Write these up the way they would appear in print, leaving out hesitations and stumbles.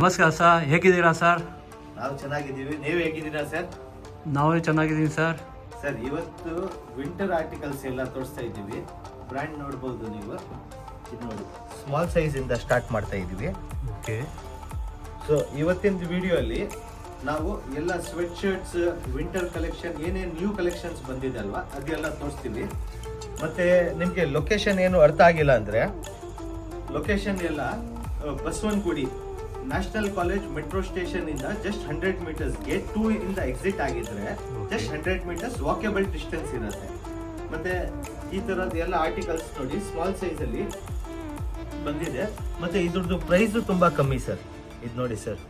ನಮಸ್ಕಾರ ಸರ್, ಹೇಗಿದ್ದೀರಾ ಸರ್? ನಾವು ಚೆನ್ನಾಗಿದ್ದೀವಿ. ನೀವು ಹೇಗಿದ್ದೀರಾ ಸರ್? ನಾವು ಚೆನ್ನಾಗಿದ್ದೀವಿ ಸರ್. ಸರ್, ಇವತ್ತು ವಿಂಟರ್ ಆರ್ಟಿಕಲ್ಸ್ ಎಲ್ಲ ತೋರಿಸ್ತಾ ಇದ್ದೀವಿ. ಬ್ರ್ಯಾಂಡ್ ನೋಡ್ಬೋದು ನೀವು. ಇದು ನೋಡಿ, ಸ್ಮಾಲ್ ಸೈಜ್ ಇಂದ ಸ್ಟಾರ್ಟ್ ಮಾಡ್ತಾ ಇದ್ದೀವಿ. ಓಕೆ. ಸೊ ಇವತ್ತಿನ ವಿಡಿಯೋ ಅಲ್ಲಿ ನಾವು ಎಲ್ಲ ಸ್ವೆಟ್ ಶರ್ಟ್ಸ್, ವಿಂಟರ್ ಕಲೆಕ್ಷನ್, ಏನೇನು ನ್ಯೂ ಕಲೆಕ್ಷನ್ಸ್ ಬಂದಿದೆ ಅಲ್ವಾ, ಅದೆಲ್ಲ ತೋರಿಸ್ತೀವಿ. ಮತ್ತೆ ನಿಮಗೆ ಲೊಕೇಶನ್ ಏನು ಅರ್ಥ ಆಗಿಲ್ಲ ಅಂದ್ರೆ, ಲೊಕೇಶನ್ ಎಲ್ಲ Basavanagudi national college metro station ಇಂದ ಜಸ್ಟ್ 100 ಮೀಟರ್ಸ್, ಗೇಟ್ 2 ಇಂದ ಎಕ್ಸಿಟ್ ಆಗಿದ್ರೆ ಜಸ್ಟ್ 100 ಮೀಟರ್ಸ್ ವಾಕೇಬಲ್ ಡಿಸ್ಟೆನ್ಸ್ ಇರುತ್ತೆ. ಮತ್ತೆ ಈ ತರದ್ ಎಲ್ಲ ಆರ್ಟಿಕಲ್ಸ್ ನೋಡಿ ಸ್ಮಾಲ್ ಸೈಜ್ ಅಲ್ಲಿ ಬಂದಿದೆ. ಮತ್ತೆ ಇದ್ರದ್ದು ಪ್ರೈಸ್ ತುಂಬಾ ಕಮ್ಮಿ ಸರ್. ಇದು ನೋಡಿ ಸರ್,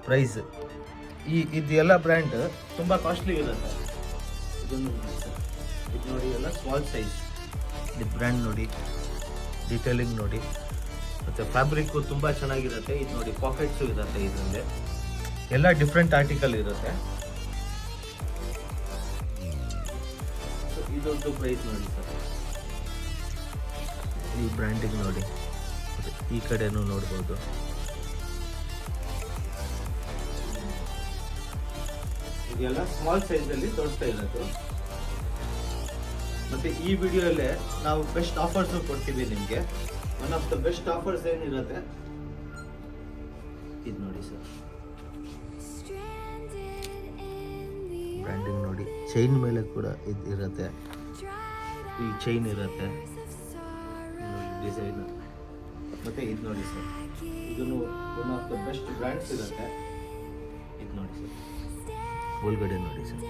ಪ್ರೈಸ್ ಇದೆಲ್ಲ ಬ್ರ್ಯಾಂಡ್ ತುಂಬಾ ಕಾಸ್ಟ್ಲಿ ಇರುತ್ತೆ. ಇದನ್ನು ನೋಡಿ ಸರ್, ಇದು ನೋಡಿ ಎಲ್ಲ ಸ್ಮಾಲ್ ಸೈಜ್. ಇದು ಬ್ರ್ಯಾಂಡ್ ನೋಡಿ, ಡೀಟೇಲಿಂಗ್ ನೋಡಿ, ಮತ್ತು ಫ್ಯಾಬ್ರಿಕ್ಕು ತುಂಬ ಚೆನ್ನಾಗಿರುತ್ತೆ. ಇದು ನೋಡಿ, ಪಾಕೆಟ್ಸು ಇರುತ್ತೆ ಇದರಲ್ಲಿ, ಎಲ್ಲ ಡಿಫ್ರೆಂಟ್ ಆರ್ಟಿಕಲ್ ಇರುತ್ತೆ. ಇದೊಂದು ಪ್ರೈಸ್ ನೋಡಿ ಸರ್. ಈ ಬ್ರ್ಯಾಂಡಿಂಗ್ ನೋಡಿ, ಈ ಕಡೆನೂ ನೋಡ್ಬೋದು. ಇದೆಲ್ಲ ಸ್ಮಾಲ್ ಸೈಜಲ್ಲಿ ತೋರಿಸ್ತಾ ಇರೋದು. ಮತ್ತೆ ಈ ವಿಡಿಯೋಲ್ಲೇ ನಾವು ಬೆಸ್ಟ್ ಆಫರ್ಸ್ ಕೊಡ್ತೀವಿ ನಿಮಗೆ. One of the best offers ಏನಿರುತ್ತೆ ಇದು ನೋಡಿ ಸರ್. ಬ್ರ್ಯಾಂಡಿಂಗ್ ನೋಡಿ, ಚೈನ್ ಮೇಲೆ ಕೂಡ ಇದು ಇರುತ್ತೆ. ಈ ಚೈನ್ ಇರುತ್ತೆ, ಡಿಸೈನ್. ಮತ್ತೆ ಇದು ನೋಡಿ ಸರ್, ಇದನ್ನು one of the best brands ಇರುತ್ತೆ. ಇದು ನೋಡಿ ಸರ್, ಒಳಗಡೆ ನೋಡಿ ಸರ್,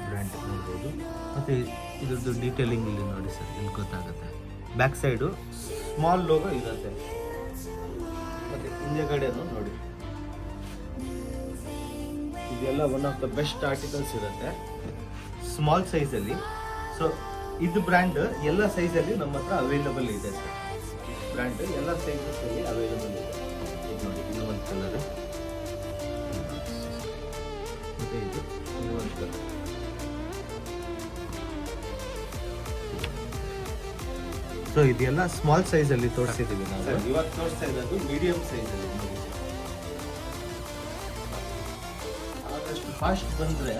ಬ್ರ್ಯಾಂಡ್ ನೋಡ್ಬೋದು. ಮತ್ತು ಇದ್ರದ್ದು ಡೀಟೇಲಿಂಗ್ ಇಲ್ಲಿ ನೋಡಿ ಸರ್, ಇಲ್ಲಿ ಗೊತ್ತಾಗುತ್ತೆ. ಬ್ಯಾಕ್ ಸೈಡು ಸ್ಮಾಲ್ ಲೋಗೋ ಇರುತ್ತೆ. ಮತ್ತು ಹಿಂದೆಗಡೆನೂ ನೋಡಿ, ಇದೆಲ್ಲ one of the best articles ಇರುತ್ತೆ ಸ್ಮಾಲ್ ಸೈಜಲ್ಲಿ. ಸೊ ಇದು ಬ್ರ್ಯಾಂಡ್ ಎಲ್ಲ ಸೈಜಲ್ಲಿ ನಮ್ಮ ಹತ್ರ ಅವೈಲಬಲ್ ಇದೆ ಸರ್. ಬ್ರ್ಯಾಂಡ್ ಎಲ್ಲ ಸೈಜಸ್ಸಲ್ಲಿ ಅವೈಲಬಲ್ ಇದೆ. ಇದು ನೋಡಿ, ಇದು ಒಂದು ಕಲರ್, ಮತ್ತು ಇದು ಒಂದು ಕಲರ್. ಸೊ ಇದೆಲ್ಲ ಸ್ಮಾಲ್ ಸೈಜ್ ಅಲ್ಲಿ ತೋರಿಸಿದೀವಿ ನಾವು. ಇವಾಗ ತೋರಿಸ್ತಾ ಇರೋದು ಮೀಡಿಯಂ ಸೈಜ್ ಅಲ್ಲಿ ನೋಡಿ. ಆದಷ್ಟು ಫಾಸ್ಟ್ ಬಂದ್ರೆ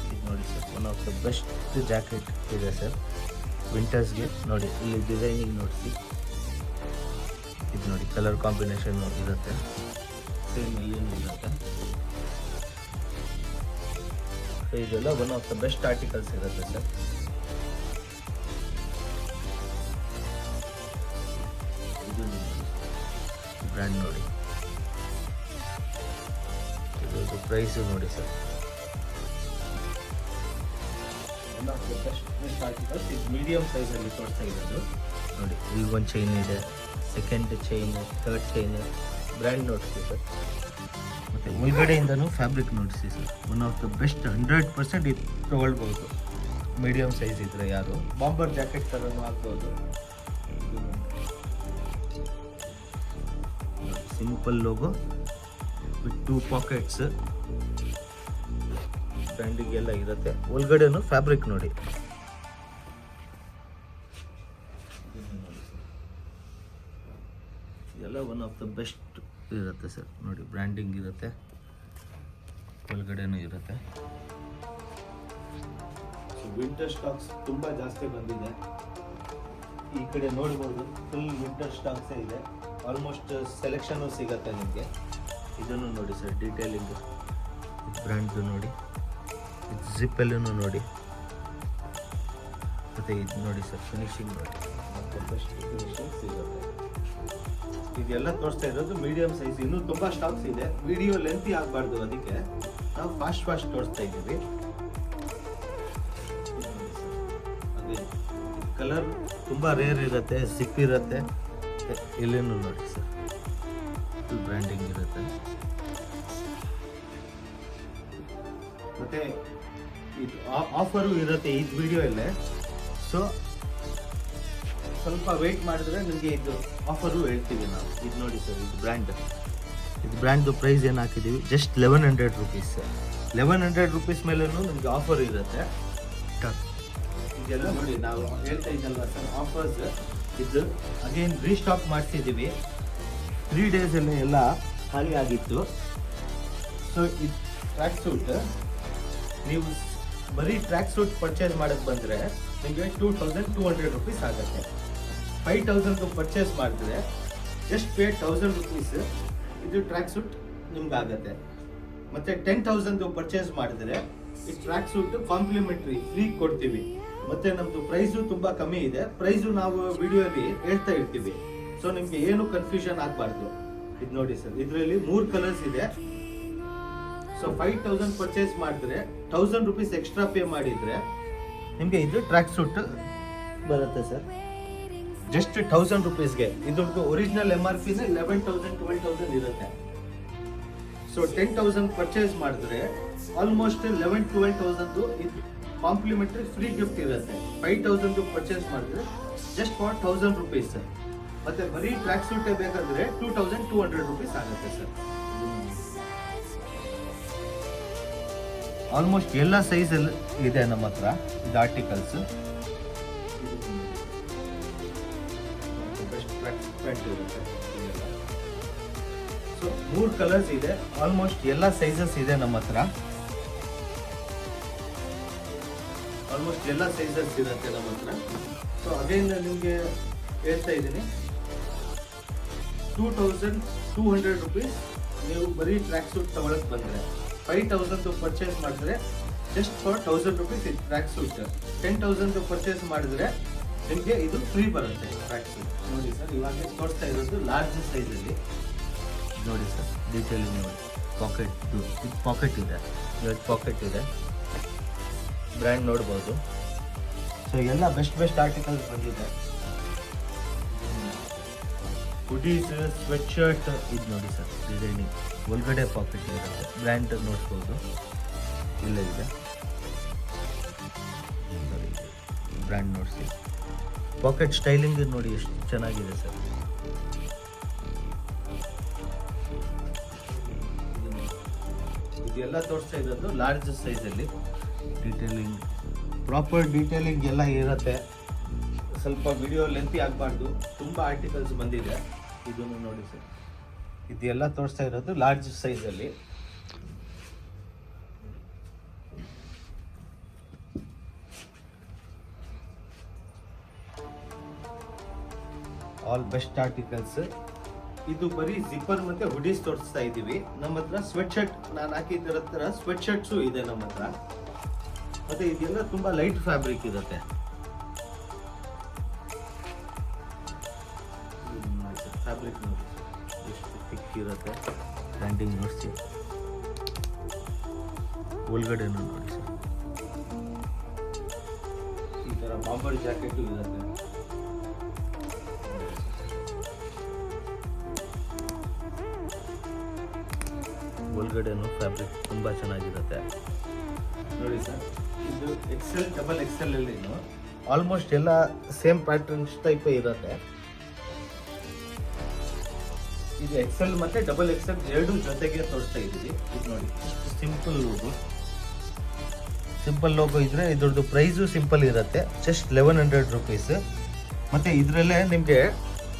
ಇದು ನೋಡಿ sir, one of the best jacket ಇದೆ ಸರ್ ವಿಂಟರ್ಸ್ಗೆ. ನೋಡಿ, ಇಲ್ಲಿ ಡಿಸೈನಿಂಗ್ ನೋಡಿಸಿ, ಇದು ನೋಡಿ, ಕಲರ್ ಕಾಂಬಿನೇಷನ್ ಇರುತ್ತೆ, ಸೇಮ್ ಇಲ್ಲೇನು ಇರುತ್ತೆ. ಸೊ ಇದೆಲ್ಲ one of the best articles ಇರುತ್ತೆ ಸರ್. ಬ್ರ್ಯಾಂಡ್ ನೋಡಿ, ಇದು ಪ್ರೈಸು ನೋಡಿ sir. One of the best articles. ಇದು ಮೀಡಿಯಂ ಸೈಜಲ್ಲಿ ತೋರಿಸ್ತಾ ಇರೋದು ನೋಡಿ. ಇಲ್ಲಿ ಒಂದು ಚೈನ್ ಇದೆ, second chain, third chain. Brand ನೋಡಿಸಿ ಸರ್. ಮತ್ತು ಒಳಗಡೆಯಿಂದನೂ ಫ್ಯಾಬ್ರಿಕ್ ನೋಡಿಸಿ sir. One of the best, 100% ಇದು ತೊಗೊಳ್ಬೋದು. ಮೀಡಿಯಂ ಸೈಜ್ ಇದ್ದರೆ ಯಾರು ಬಾಂಬರ್ ಜಾಕೆಟ್ ಥರನೂ ಹಾಕ್ಬೋದು. Simple logo with 2 pockets. ಬ್ರ್ಯಾಂಡಿಗೆಲ್ಲ ಇರುತ್ತೆ. ಒಳಗಡೆನೂ ಫ್ಯಾಬ್ರಿಕ್ ನೋಡಿ, ಇದೆಲ್ಲ ಒನ್ ಆಫ್ ದ ಬೆಸ್ಟ್ ಇರುತ್ತೆ ಸರ್. ನೋಡಿ, ಬ್ರ್ಯಾಂಡಿಂಗ್ ಇರುತ್ತೆ, ಒಳಗಡೆನೂ ಇರುತ್ತೆ. ಸೊ ವಿಂಟರ್ ಸ್ಟಾಕ್ಸ್ ತುಂಬ ಜಾಸ್ತಿ ಬಂದಿದೆ. ಈ ಕಡೆ ನೋಡ್ಬೋದು, ಫುಲ್ ವಿಂಟರ್ ಸ್ಟಾಕ್ಸೇ ಇದೆ. ಆಲ್ಮೋಸ್ಟ್ ಸೆಲೆಕ್ಷನ್ನು ಸಿಗುತ್ತೆ ನಿಮಗೆ. ಇದನ್ನು ನೋಡಿ ಸರ್, ಡೀಟೇಲಿಂಗ್, ಬ್ರ್ಯಾಂಡ್ದು ನೋಡಿ, ಇದು ಜಿಪ್ಪೆಲ್ಲೂ ನೋಡಿ. ಮತ್ತು ಇದು ನೋಡಿ ಸರ್, ಫಿನಿಶಿಂಗ್ ನೋಡಿ, ಬೆಸ್ಟ್ ಫಿನಿಶಿಂಗ್ ಸಿಗುತ್ತೆ. ಇದೆಲ್ಲ ತೋರಿಸ್ತಾ ಇರೋದು ಮೀಡಿಯಂ ಸೈಜ್. ಇನ್ನೂ ತುಂಬ ಸ್ಟಾಕ್ಸ್ ಇದೆ. ವಿಡಿಯೋ ಲೆಂತಿ ಆಗಬಾರ್ದು, ಅದಕ್ಕೆ ನಾವು ಫಾಸ್ಟ್ ತೋರಿಸ್ತಾ ಇದ್ದೀವಿ. ಅದೇ ಕಲರ್ ತುಂಬ ರೇರ್ ಇರುತ್ತೆ, ಜಿಪ್ ಇರುತ್ತೆ. ಇಲ್ಲೇನು ನೋಡಿ ಸರ್, ಫುಲ್ ಬ್ರ್ಯಾಂಡಿಂಗ್ ಇರುತ್ತೆ. ಮತ್ತೆ ಇದು ಆಫರು ಇರುತ್ತೆ ಈ ವಿಡಿಯೋಲ್ಲೇ. ಸೊ ಸ್ವಲ್ಪ ವೆಯ್ಟ್ ಮಾಡಿದ್ರೆ ನಿಮಗೆ ಇದು ಆಫರು ಹೇಳ್ತೀವಿ ನಾವು. ಇದು ನೋಡಿ ಸರ್, ಇದು ಬ್ರ್ಯಾಂಡ್ದು ಪ್ರೈಸ್ ಏನು ಹಾಕಿದ್ದೀವಿ, ಜಸ್ಟ್ 1100 ರುಪೀಸ್. 1100 ರುಪೀಸ್ ಮೇಲೂ ನಿಮಗೆ ಆಫರ್ ಇರುತ್ತೆ. ಇದೆಲ್ಲ ನೋಡಿ, ನಾವು ಹೇಳ್ತಾ ಇದ್ದಲ್ವ ಸರ್, ಆಫರ್ಸ್ ಇದು ಅಗೇನ್ ರೀಸ್ಟಾಕ್ ಮಾಡಿಸಿದ್ದೀವಿ. 3 ಡೇಸಲ್ಲಿ ಎಲ್ಲ ಖಾಲಿ ಆಗಿತ್ತು. ಸೊ ಇದು ಟ್ರ್ಯಾಕ್ ಸೂಟ್ ನೀವು ಬರೀ ಟ್ರ್ಯಾಕ್ ಸೂಟ್ ಪರ್ಚೇಸ್ ಮಾಡೋಕ್ಕೆ ಬಂದರೆ ನಿಮಗೆ 2200 ರುಪೀಸ್ ಆಗುತ್ತೆ. 5000 ಪರ್ಚೇಸ್ ಮಾಡಿದ್ರೆ ಜಸ್ಟ್ ಪೇ 1000 ರುಪೀಸ್ ಇದು ಟ್ರ್ಯಾಕ್ ಸೂಟ್ ನಿಮ್ಗೆ ಆಗುತ್ತೆ. ಮತ್ತು 10,000 ಪರ್ಚೇಸ್ ಮಾಡಿದ್ರೆ ಈ ಟ್ರ್ಯಾಕ್ ಸೂಟ್ ಕಾಂಪ್ಲಿಮೆಂಟ್ರಿ ಫ್ರೀ ಕೊಡ್ತೀವಿ. ಮತ್ತು ನಮ್ಮದು ಪ್ರೈಸು ತುಂಬ ಕಮ್ಮಿ ಇದೆ. ಪ್ರೈಸು ನಾವು ವಿಡಿಯೋಲಿ ಹೇಳ್ತಾ ಇರ್ತೀವಿ. ಸೊ ನಿಮಗೆ ಏನು ಕನ್ಫ್ಯೂಷನ್ ಆಗಬಾರ್ದು. ಇದು ನೋಡಿ ಸರ್, ಇದರಲ್ಲಿ 3 ಕಲರ್ಸ್ ಇದೆ. ಸೊ 5000 ಪರ್ಚೇಸ್ ಮಾಡಿದ್ರೆ 1000 ರುಪೀಸ್ ಎಕ್ಸ್ಟ್ರಾ ಪೇ ಮಾಡಿದರೆ ನಿಮಗೆ ಇದು ಟ್ರ್ಯಾಕ್ ಸೂಟ್ ಬರುತ್ತೆ ಸರ್. ಜಸ್ಟ್ 1000 ರುಪೀಸ್ಗೆ. ಇದ್ರದ್ದು ಒರಿಜಿನಲ್ MRP 11,000 12,000 ಇರುತ್ತೆ. ಸೊ 10,000 ಪರ್ಚೇಸ್ ಮಾಡಿದ್ರೆ ಆಲ್ಮೋಸ್ಟ್ 11,000 ಇದು ಕಾಂಪ್ಲಿಮೆಂಟ್ರಿ ಫ್ರೀ ಗಿಫ್ಟ್ ಇರುತ್ತೆ. 5,000 ಪರ್ಚೇಸ್ ಮಾಡಿದ್ರೆ ಜಸ್ಟ್ ಫಾರ್ 1000 ರುಪೀಸ್. ಮತ್ತೆ ಬರೀ ಟ್ರ್ಯಾಕ್ ಸೂಟೇ ಬೇಕಂದ್ರೆ 2200 ರುಪೀಸ್ ಆಗುತ್ತೆ ಸರ್. ಆಲ್ಮೋಸ್ಟ್ ಎಲ್ಲ ಸೈಜಲ್ಲಿ ಇದೆ ನಮ್ಮ ಹತ್ರ ಇದು ಆರ್ಟಿಕಲ್ಸ್. ಸೊ 3 ಕಲರ್ಸ್ ಇದೆ. ಆಲ್ಮೋಸ್ಟ್ ಎಲ್ಲ ಸೈಜಸ್ ಇದೆ ನಮ್ಮ ಹತ್ರ. ಆಲ್ಮೋಸ್ಟ್ ಎಲ್ಲ ಸೈಜಸ್ ಇರುತ್ತೆ ನಮ್ಮ ಹತ್ರ. ಸೊ ಅಗೇನ್ ನಿಮಗೆ ಹೇಳ್ತಾ ಇದ್ದೀನಿ, 2200 ರುಪೀಸ್ ನೀವು ಬರೀ ಟ್ರ್ಯಾಕ್ ಸೂಟ್ ತಗೊಳಕ್ ಬಂದರೆ 5,000 ಪರ್ಚೇಸ್ ಮಾಡಿದ್ರೆ ಜಸ್ಟ್ ಫಾರ್ 1000 ರುಪೀಸ್ ಇದು ಟ್ರ್ಯಾಕ್ ಸೂಟ್. 10,000 ಪರ್ಚೇಸ್ ಮಾಡಿದ್ರೆ ನಿಮಗೆ ಇದು ಫ್ರೀ ಬರುತ್ತೆ ಟ್ರ್ಯಾಕ್ ಸೂಟ್. ನೋಡಿ ಸರ್, ಇವಾಗ ತೋರಿಸ್ತಾ ಇರೋದು ಲಾರ್ಜ್ ಸೈಜಲ್ಲಿ. ನೋಡಿ ಸರ್, ಡೀಟೇಲಿಂಗ್ ನೋಡಿ. ಪಾಕೆಟ್ ಇದೆ, ಇವತ್ತು ಪಾಕೆಟ್ ಇದೆ. ಬ್ರ್ಯಾಂಡ್ ನೋಡ್ಬೋದು. ಸೊ ಎಲ್ಲ ಬೆಸ್ಟ್ ಆರ್ಟಿಕಲ್ಸ್ ಬಂದಿದೆ. ಹುಡೀಸ್, ಸ್ವೆಟ್ ಶರ್ಟ್ ಇದು ನೋಡಿ ಸರ್, ಡಿಸೈನಿಂಗ್ ಒಳಗಡೆ ಪಾಕೆಟ್ ಇರುತ್ತೆ. ಬ್ರ್ಯಾಂಡ್ ನೋಡ್ಬೋದು, ಇಲ್ಲ ಇದೆ ಬ್ರ್ಯಾಂಡ್ ನೋಡಿಸಿ. ಪಾಕೆಟ್ ಸ್ಟೈಲಿಂಗ್ ನೋಡಿ ಎಷ್ಟು ಚೆನ್ನಾಗಿದೆ ಸರ್. ಇದೆಲ್ಲ ತೋರಿಸ್ತಾ ಇರೋದು ಲಾರ್ಜ್ ಸೈಜಲ್ಲಿ. ಡೀಟೇಲಿಂಗ್, ಪ್ರಾಪರ್ ಡೀಟೇಲಿಂಗ್ ಎಲ್ಲ ಇರುತ್ತೆ. ಸ್ವಲ್ಪ ವಿಡಿಯೋ ಲೆಂತಿ ಆಗಬಾರ್ದು, ತುಂಬ ಆರ್ಟಿಕಲ್ಸ್ ಬಂದಿದೆ. ಇದನ್ನು ನೋಡಿ ಸರ್, ಇದೆಲ್ಲ ತೋರಿಸ್ತಾ ಇರೋದು ಲಾರ್ಜ್ ಸೈಜಲ್ಲಿ. All best articles. ಇದು ಬರೀ ಜಿಪ್ಪರ್ ಮತ್ತೆ ಹುಡೀಸ್ ತೋರಿಸ್ತಾ ಇದ್ದೀವಿ. ನಮ್ಮ ಹತ್ರ ಸ್ವೆಟ್ ಶರ್ಟ್, ನಾನು ಹಾಕಿದ್ರ ಹತ್ರ ಸ್ವೆಟ್ ಶರ್ಟ್ಸು ಇದೆ ನಮ್ಮ ಹತ್ರ. ಮತ್ತೆ ಇದೆಲ್ಲ ತುಂಬಾ ಲೈಟ್ ಫ್ಯಾಬ್ರಿಕ್ ಇರುತ್ತೆ. ಫ್ಯಾಬ್ರಿಕ್ ನೋಡಿ ಎಷ್ಟು ಥಿಕ್ ಇರುತ್ತೆ. ಬ್ರ್ಯಾಂಡಿಂಗ್ ನೋಡಿಸಿ. ಒಳಗಡೆನೂ ನೋಡಿ ಸರ್, ಈ ಥರ ಬಾಂಬರ್ ಜಾಕೆಟು ಇರುತ್ತೆ. ಒಳಗಡೆನೂ ಫ್ಯಾಬ್ರಿಕ್ ತುಂಬ ಚೆನ್ನಾಗಿರುತ್ತೆ ನೋಡಿ ಸರ್. ಇದು XL, XXL ಅಲ್ಲಿ ಆಲ್ಮೋಸ್ಟ್ ಎಲ್ಲ ಸೇಮ್ ಪ್ಯಾಟರ್ನ್ಸ್ ಟೈಪ್ ಇರುತ್ತೆ. ಇದು XL ಮತ್ತೆ XXL ಎರಡು ಜೊತೆಗೆ ತೋರಿಸ್ತಾ ಇದ್ದೀವಿ. ಇದು ನೋಡಿ, ಸಿಂಪಲ್ ಲೋಗೋ ಇದ್ರೆ ಇದ್ರದ್ದು ಪ್ರೈಸು ಸಿಂಪಲ್ ಇರುತ್ತೆ. Just 1100 rupees. ಮತ್ತೆ ಇದರಲ್ಲೇ ನಿಮಗೆ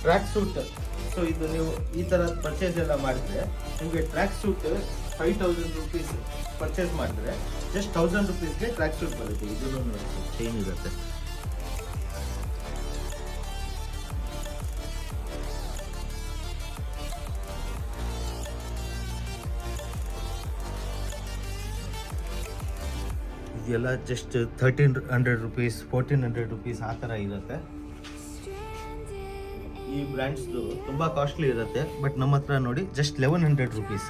ಟ್ರ್ಯಾಕ್ ಸೂಟ್. ಸೊ ಇದು ನೀವು ಈ ಥರ ಪರ್ಚೇಸ್ ಎಲ್ಲ ಮಾಡಿದ್ರೆ ನಿಮಗೆ ಟ್ರ್ಯಾಕ್ ಸೂಟ್ 5,000 ರುಪೀಸ್ ಪರ್ಚೇಸ್ ಮಾಡಿದ್ರೆ ಜಸ್ಟ್ 1000 ರುಪೀಸ್ಗೆ ಟ್ರ್ಯಾಕ್ ಸೂಟ್ ಬರುತ್ತೆ. ಇದನ್ನು ನೋಡಿ, ಚೈನ್ ಇರುತ್ತೆ. ಇದೆಲ್ಲ ಜಸ್ಟ್ 1300 ರುಪೀಸ್, 1400 ರುಪೀಸ್ ಆ ಥರ ಇರುತ್ತೆ. ಈ ಬ್ರ್ಯಾಂಡ್ಸ್ದು ತುಂಬ ಕಾಸ್ಟ್ಲಿ ಇರುತ್ತೆ. ಬಟ್ ನಮ್ಮ ಹತ್ರ ನೋಡಿ ಜಸ್ಟ್ 1100 ರುಪೀಸ್.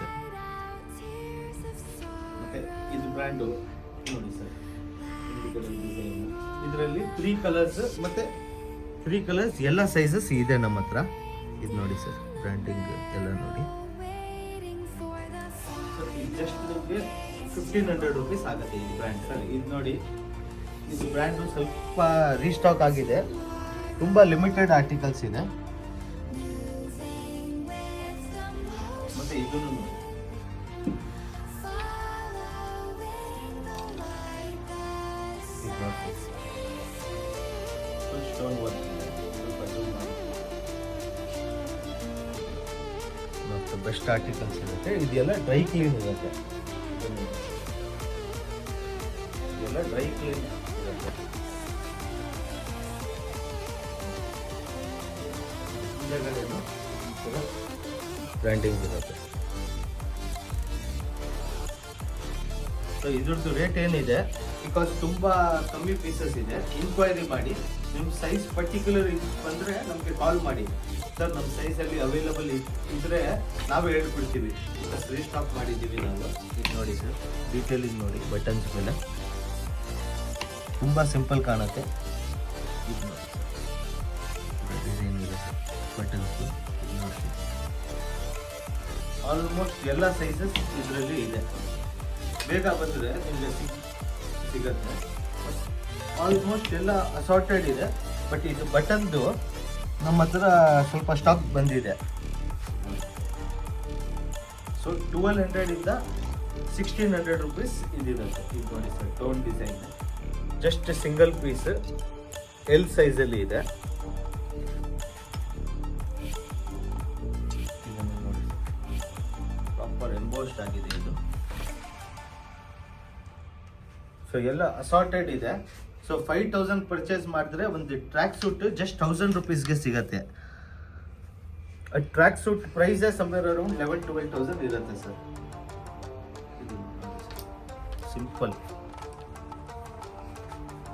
ಮತ್ತೆ ಇದು ಬ್ರ್ಯಾಂಡು ನೋಡಿ ಸರ್, ಇದರಲ್ಲಿ 3 ಕಲರ್ಸ್ ಮತ್ತೆ 3 ಕಲರ್ಸ್ ಎಲ್ಲ ಸೈಜಸ್ ಇದೆ ನಮ್ಮ ಹತ್ರ. ಇದು ನೋಡಿ ಸರ್, ಬ್ರ್ಯಾಂಡಿಂಗ್ ಎಲ್ಲ ನೋಡಿ. ಜಸ್ಟ್ ನಿಮಗೆ 1500 ರುಪೀಸ್ ಆಗುತ್ತೆ ಈ ಬ್ರ್ಯಾಂಡ್ ಸರ್. ಇದು ನೋಡಿ, ಇದು ಬ್ರ್ಯಾಂಡು ಸ್ವಲ್ಪ ರೀಸ್ಟಾಕ್ ಆಗಿದೆ. ತುಂಬ ಲಿಮಿಟೆಡ್ ಆರ್ಟಿಕಲ್ಸ್ ಇದೆ. ಮತ್ತೆ ಇದನ್ನು ನೋಡಿ, stone work the best articles ಇರುತ್ತೆ. ಇದೆಲ್ಲ ಡ್ರೈ ಕ್ಲೀನ್ ಇರುತ್ತೆ. ಇದೆಲ್ಲ ಡ್ರೈ ಕ್ಲೀನ್ ಇರುತ್ತೆ. ಹಿಂದೆಗಡೆನು ಬ್ರ್ಯಾಂಡಿಂಗ್ ಇರುತ್ತೆ. ಸೊ ಇದ್ರದ್ದು ರೇಟ್ ಏನಿದೆ, ಬಿಕಾಸ್ ತುಂಬ ಕಮ್ಮಿ ಪೀಸಸ್ ಇದೆ, ಇನ್ಕ್ವೈರಿ ಮಾಡಿ. ನಿಮ್ಮ ಸೈಜ್ ಪರ್ಟಿಕ್ಯುಲರ್ ಬಂದರೆ ನಮಗೆ ಕಾಲ್ ಮಾಡಿ, ಸರ್ ನಮ್ಮ ಸೈಜಲ್ಲಿ ಅವೈಲಬಲ್ ಇದ್ದರೆ ನಾವು ಹೇಳ್ಬಿಡ್ತೀವಿ, ಬಿಕಾಸ್ ರೀಸ್ಟಾಕ್ ಮಾಡಿದ್ದೀವಿ ನಾವು. ಇದು ನೋಡಿ ಸರ್, ಡೀಟೇಲಿಂಗ್ ನೋಡಿ, ಬಟನ್ಸ್ ಮೇಲೆ ತುಂಬ ಸಿಂಪಲ್ ಕಾಣುತ್ತೆ. ಇದು ನೋಡಿ ಡಿಸೈನ್ ಇದೆ ಸರ್, ಬಟನ್ಸ್ ನೋಡಿ. ಆಲ್ಮೋಸ್ಟ್ ಎಲ್ಲ ಸೈಜಸ್ ಇದರಲ್ಲಿ ಇದೆ. ಬೇಗ ಬಂದರೆ ನಿಮಗೆ ಸಿಗತ್ತೆ. ಆಲ್ಮೋಸ್ಟ್ ಎಲ್ಲ ಅಸಾರ್ಟೆಡ್ ಇದೆ. ಬಟ್ ಇದು ಬಟನ್ದು ನಮ್ಮ ಹತ್ರ ಸ್ವಲ್ಪ ಸ್ಟಾಕ್ ಬಂದಿದೆ. ಸೊ 1200 ಇಂದ 1600 ರುಪೀಸ್ ಇದಿರುತ್ತೆ. ಇದು ನೋಡಿ sir, tone design, just single piece, L ಸೈಜಲ್ಲಿ ಇದೆ. ಇದನ್ನು ನೋಡಿ, ಪ್ರಾಪರ್ ಎಂಬೋಸ್ಡ್ ಆಗಿದೆ ಇದು. ಸೊ ಎಲ್ಲ ಅಸಾರ್ಟೆಡ್ ಇದೆ. ಸೊ 5000 ಪರ್ಚೇಸ್ ಮಾಡಿದ್ರೆ ಒಂದು ಟ್ರ್ಯಾಕ್ ಸೂಟ್ ಜಸ್ಟ್ 1000 ರುಪೀಸ್ಗೆ ಸಿಗತ್ತೆ. ಟ್ರ್ಯಾಕ್ ಸೂಟ್ ಪ್ರೈಸೇ ಸಮ್ವೇರ್ ಅರೌಂಡ್ 11-12,000 ಇರುತ್ತೆ ಸರ್. ಸಿಂಪಲ್.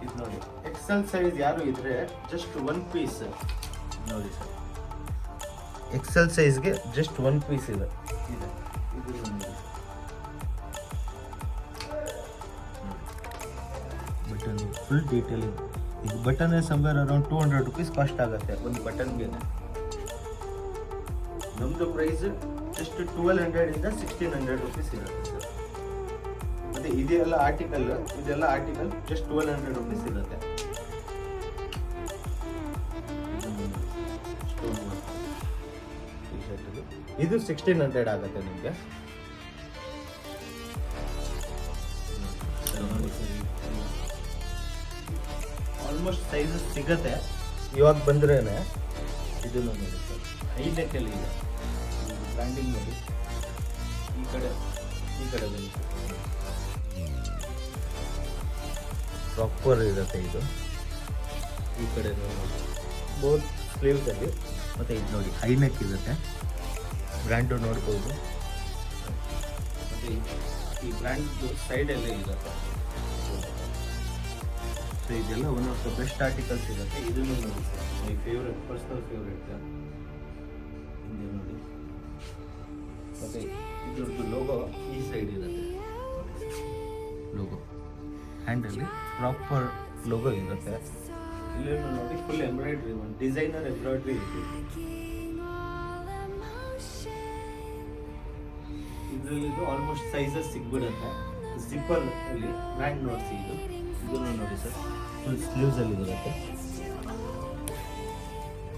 ಇದು ನೋಡಿ, ಎಕ್ಸೆಲ್ ಸೈಜ್ ಯಾರು ಇದ್ರೆ ಜಸ್ಟ್ 1 ಪೀಸ್ ನೋಡಿ ಸರ್, ಎಕ್ಸೆಲ್ ಸೈಜ್ಗೆ ಜಸ್ಟ್ 1 ಪೀಸ್ ಇದೆ. ಇದು ಬಟನ್ ಫುಲ್ ಡೀಟೇಲಿಂಗ್. ಇದು button somewhere around 200 rupees cost ಆಗುತ್ತೆ ಒಂದು ಬಟನ್ಗೆ. ನಮ್ಮದು ಪ್ರೈಸ್ ಜಸ್ಟ್ 1200 ಇಂದ 1600 ರುಪೀಸ್ ಇರುತ್ತೆ ಸರ್. ಮತ್ತೆ ಇದೆಲ್ಲ ಆರ್ಟಿಕಲ್ ಜಸ್ಟ್ 1200 ರುಪೀಸ್ ಇರುತ್ತೆ. ಇದು 1600 ಆಗುತ್ತೆ ನಿಮಗೆ. ಆಲ್ಮೋಸ್ಟ್ ಸೈಜಸ್ ಸಿಗತ್ತೆ ಇವಾಗ ಬಂದ್ರೇನೆ. ಇದನ್ನು ನೋಡಿ ಸರ್, ಹೈ ನೆಕ್ಕಲ್ಲಿ ಇದೆ, ಬ್ರ್ಯಾಂಡಿಂಗ್ ನೋಡಿ. ಈ ಕಡೆ ಬಂದು ಪ್ರಾಪರ್ ಇರುತ್ತೆ ಇದು. ಈ ಕಡೆ ಬೋತ್ ಸ್ಲೀವ್ಸಲ್ಲಿ. ಮತ್ತು ಇದು ನೋಡಿ, ಹೈ ನೆಕ್ ಇರುತ್ತೆ, ಬ್ರ್ಯಾಂಡು ನೋಡ್ಬೋದು. ಮತ್ತು ಈ ಬ್ರ್ಯಾಂಡ್ ಸೈಡಲ್ಲೇ ಇರುತ್ತೆ. ಸೊ ಇದೆಲ್ಲ one of the best articles ಇರುತ್ತೆ. ಇದನ್ನು ನೋಡಿ sir, my favourite, personal favourite. ಹಿಂದೆ ನೋಡಿ, ಮತ್ತು ಇದ್ರದ್ದು ಲೋಗೋ ಈ ಸೈಡ್ ಇರುತ್ತೆ. ಲೋಗೋ ಹ್ಯಾಂಡಲ್ಲಿ ಪ್ರಾಪರ್ ಲೋಗೋ ಇರುತ್ತೆ. ಇಲ್ಲೇನು ನೋಡಿ, ಫುಲ್ ಎಂಬ್ರಾಯ್ಡ್ರಿ, ಒಂದು ಡಿಸೈನರ್ ಎಂಬ್ರಾಯ್ಡ್ರಿ ಇದೆ. ಇದರಲ್ಲಿ ಆಲ್ಮೋಸ್ಟ್ ಸೈಜಸ್ ಸಿಗ್ಬಿಡುತ್ತೆ. ಜಿಪ್ಪರ್ ಅಲ್ಲಿ ಬ್ರ್ಯಾಂಡ್ ನೋಡಿಸಿ. ಇದನ್ನು ನೋಡಿ ಸರ್, ಫುಲ್ ಸ್ಲೀವ್ಸಲ್ಲಿ ಬರುತ್ತೆ.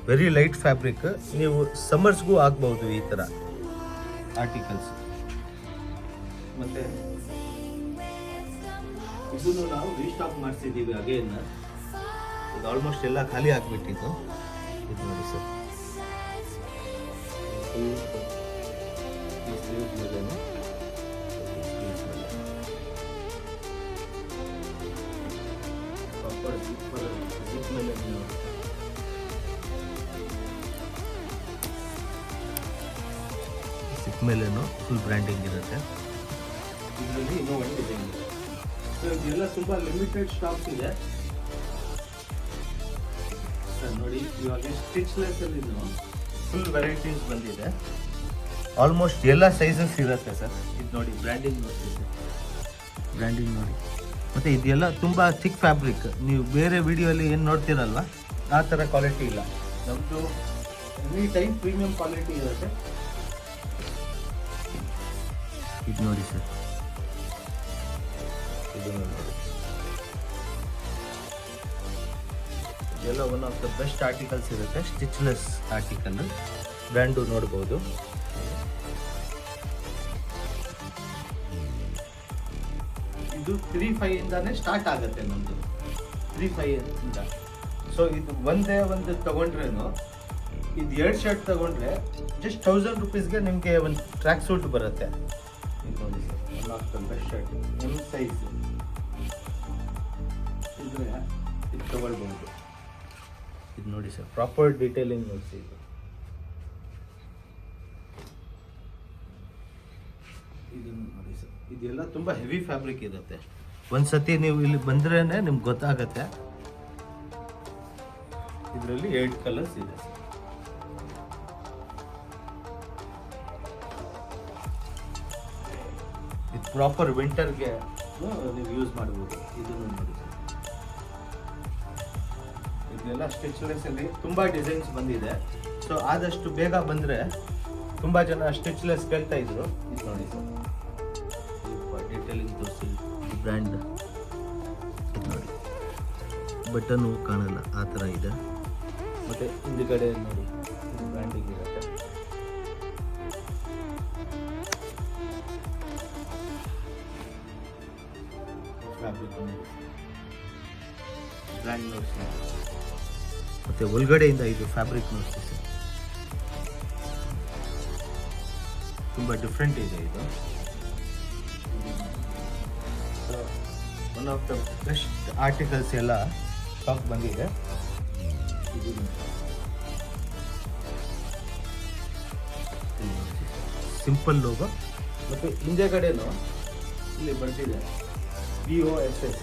Very light fabric. ನೀವು ಸಮ್ಮರ್ಸ್ಗೂ ಆಗ್ಬಹುದು ಈ ಥರ ಆರ್ಟಿಕಲ್ಸ್. ಮತ್ತು ಇದನ್ನು ನಾವು ರೀಸ್ಟಾಕ್ ಮಾಡಿಸಿದ್ದೀವಿ ಅಗೇನ್. ಇದು ಆಲ್ಮೋಸ್ಟ್ ಎಲ್ಲ ಖಾಲಿ ಆಗಿಬಿಟ್ಟಿತ್ತು. ಇದು ನೋಡಿ ಸರ್, ಈ ಸ್ಲೀವ್ಸ್ ಮೇಲೆ ಪ್ರಾಪರ್ ಜಿಪ್ ಮೇಲೆ ಸಿಕ್ ಮೇಲೇನು ಫುಲ್ ಬ್ರ್ಯಾಂಡಿಂಗ್ ಇರುತ್ತೆ. ಇದರಲ್ಲಿ ಇನ್ನೂ ಒಂದು ಡಿಸೈನ್ ಇದೆ. ಸೊ ಇದೆಲ್ಲ ತುಂಬ ಲಿಮಿಟೆಡ್ ಸ್ಟಾಕ್ಸ್ ಇದೆ ಸರ್. ನೋಡಿ, ಇವಾಗ ಸ್ಟಿಚ್ಲೆಸ್ ಅಲ್ಲಿ ಫುಲ್ ವೆರೈಟೀಸ್ ಬಂದಿದೆ. ಆಲ್ಮೋಸ್ಟ್ ಎಲ್ಲ ಸೈಜಸ್ ಇರುತ್ತೆ ಸರ್. ಇದು ನೋಡಿ, ಬ್ರ್ಯಾಂಡಿಂಗ್ ನೋಡಿ ಸರ್, ಬ್ರ್ಯಾಂಡಿಂಗ್ ನೋಡಿ. ಮತ್ತು ಇದೆಲ್ಲ ತುಂಬ ಥಿಕ್ ಫ್ಯಾಬ್ರಿಕ್. ನೀವು ಬೇರೆ ವಿಡಿಯೋಲಿ ಏನು ನೋಡ್ತೀರಲ್ವ, ಆ ಥರ ಕ್ವಾಲಿಟಿ ಇಲ್ಲ. ನಮ್ಮದು ಎನಿ ಟೈಮ್ ಪ್ರೀಮಿಯಂ ಕ್ವಾಲಿಟಿ ಇರುತ್ತೆ. ಇದು ನೋಡಿ ಸರ್, ಇದನ್ನು ನೋಡಿ. ಇದೆಲ್ಲ one of the best articles ಇರುತ್ತೆ, ಸ್ಟಿಚ್ಲೆಸ್ ಆರ್ಟಿಕಲ್. ಬ್ರ್ಯಾಂಡು ನೋಡ್ಬೋದು. ಇದು 3,500 ಇಂದಾನೆ ಸ್ಟಾರ್ಟ್ ಆಗುತ್ತೆ ನಮ್ಮದು, 3,500 ಇಂದ. ಸೊ ಇದು ಒಂದೇ ಒಂದು ತಗೊಂಡ್ರೇನು ಇದು 2 ಶರ್ಟ್ ತಗೊಂಡ್ರೆ ಜಸ್ಟ್ 1000 ರುಪೀಸ್ಗೆ ನಿಮಗೆ ಒಂದು ಟ್ರ್ಯಾಕ್ ಸೂಟ್ ಬರುತ್ತೆ. ಇದು ನೋಡಿ sir, one of the best shirt, M size ಇದ್ರೆ ಇದು ತಗೊಳ್ಬಹುದು. ಇದು ನೋಡಿ ಸರ್, ಪ್ರಾಪರ್ ಡೀಟೇಲಿಂಗ್ ನೋಡಿಸಿ. ಇದನ್ನು ನೋಡಿ ಸರ್, ಇದೆಲ್ಲ ತುಂಬ ಹೆವಿ ಫ್ಯಾಬ್ರಿಕ್ ಇರುತ್ತೆ. ಒಂದ್ಸತಿ ನೀವು ಇಲ್ಲಿ ಬಂದ್ರೇ ನಿಮ್ಗೆ ಗೊತ್ತಾಗತ್ತೆ. ಇದರಲ್ಲಿ 8 ಕಲರ್ಸ್ ಇದೆ. ಇದು ಪ್ರಾಪರ್ ವಿಂಟರ್ಗೆ ನೀವು ಯೂಸ್ ಮಾಡ್ಬೋದು. ಇದನ್ನು ನೋಡಿ ಸರ್, ಇದೆಲ್ಲ ಸ್ಟಿಚ್ಲೆಸ್ ಅಲ್ಲಿ ತುಂಬ ಡಿಸೈನ್ಸ್ ಬಂದಿದೆ. ಸೊ ಆದಷ್ಟು ಬೇಗ ಬಂದರೆ, ತುಂಬ ಜನ ಸ್ಟಿಚ್ಲೆಸ್ ಕೇಳ್ತಾ ಇದ್ರು. ಇದು ನೋಡಿ ಸರ್, ಡೀಟೇಲಿಂಗ್ ತೋರಿಸಿ. ಬ್ರ್ಯಾಂಡ್ ಇದು ನೋಡಿ, ಬಟನ್ನು ಕಾಣಲ್ಲ ಆ ಥರ ಇದೆ. ಮತ್ತು ಹಿಂದುಗಡೆ ನೋಡಿ, ಇದು ಬ್ರ್ಯಾಂಡಿಂಗ್ ಇರುತ್ತೆ. ಫ್ಯಾಬ್ರಿಕ್ ಬ್ರ್ಯಾಂಡ್ ನೋಡಿಸಿ. ಮತ್ತು ಒಳಗಡೆಯಿಂದ ಇದು ಫ್ಯಾಬ್ರಿಕ್ ನೋಡಿಸಿ ಸರ್, ತುಂಬ ಡಿಫ್ರೆಂಟ್ ಇದೆ ಇದು. One of the best articles ಎಲ್ಲ ಸ್ಟಾಕ್ ಬಂದಿದೆ. ಸಿಂಪಲ್ ಲೋಗೋ ಮತ್ತು ಹಿಂದೆಗಡೆನೂ ಇಲ್ಲಿ ಬರ್ತಿದೆ BOSS.